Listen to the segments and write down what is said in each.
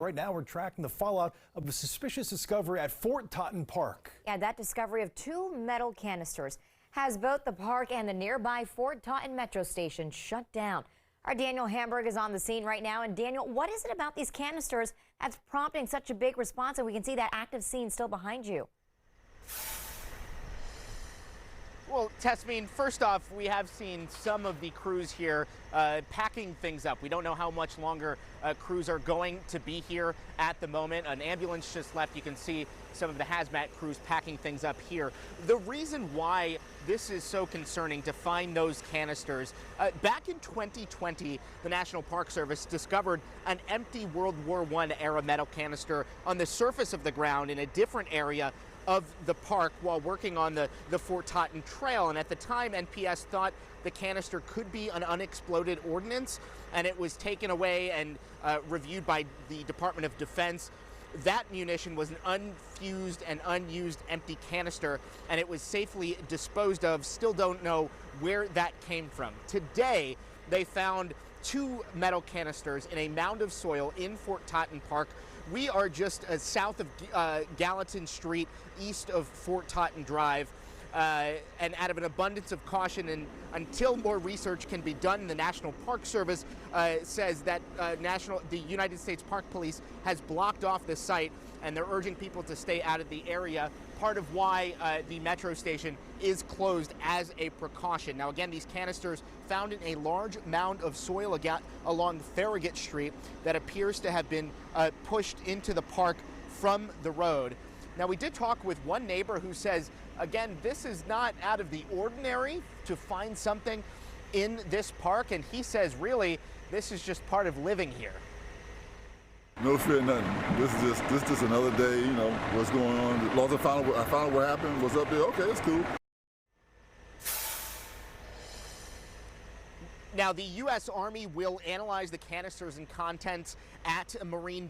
Right now, we're tracking the fallout of a suspicious discovery at Fort Totten Park. Yeah, that discovery of 2 metal canisters has both the park and the nearby Fort Totten metro station shut down. Our Daniel Hamburg is on the scene right now. And Daniel, what is it about these canisters that's prompting such a big response? And we can see that active scene still behind you. Well, Tesmine, first off, we have seen some of the crews here packing things up. We don't know how much longer crews are going to be here at the moment. An ambulance just left. You can see some of the hazmat crews packing things up here. The reason why this is so concerning to find those canisters, back in 2020, the National Park Service discovered an empty World War I era metal canister on the surface of the ground in a different area of the park while working on the Fort Totten Trail. And at the time, NPS thought the canister could be an unexploded ordnance, and it was taken away and reviewed by the Department of Defense. That munition was an unfused and unused empty canister, and it was safely disposed of. Still don't know where that came from. Today, they found 2 metal canisters in a mound of soil in Fort Totten Park. We are just south of Gallatin Street, east of Fort Totten Drive. And out of an abundance of caution, and until more research can be done, the National Park Service says that the United States Park Police has blocked off the site, and they're urging people to stay out of the area. Part of why the metro station is closed as a precaution. Now, again, these canisters found in a large mound of soil along Farragut Street that appears to have been pushed into the park from the road. Now, we did talk with one neighbor who says, again, this is not out of the ordinary to find something in this park, and he says, really, this is just part of living here. No fear, nothing. This is just another day. You know what's going on. As long as I found out what happened, what's up there. Okay, that's cool. Now, the U.S. Army will analyze the canisters and contents at a Marine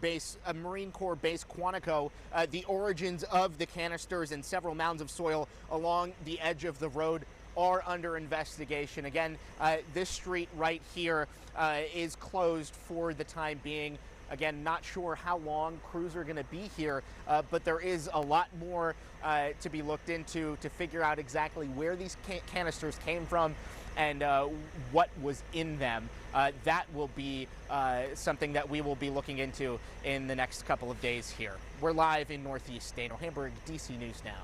Corps base, Quantico. The origins of the canisters and several mounds of soil along the edge of the road are under investigation. Again, this street right here is closed for the time being. Again, not sure how long crews are going to be here, but there is a lot more to be looked into to figure out exactly where these canisters came from and what was in them. That will be something that we will be looking into in the next couple of days here. We're live in Northeast. Daniel Hamburg, DC News Now.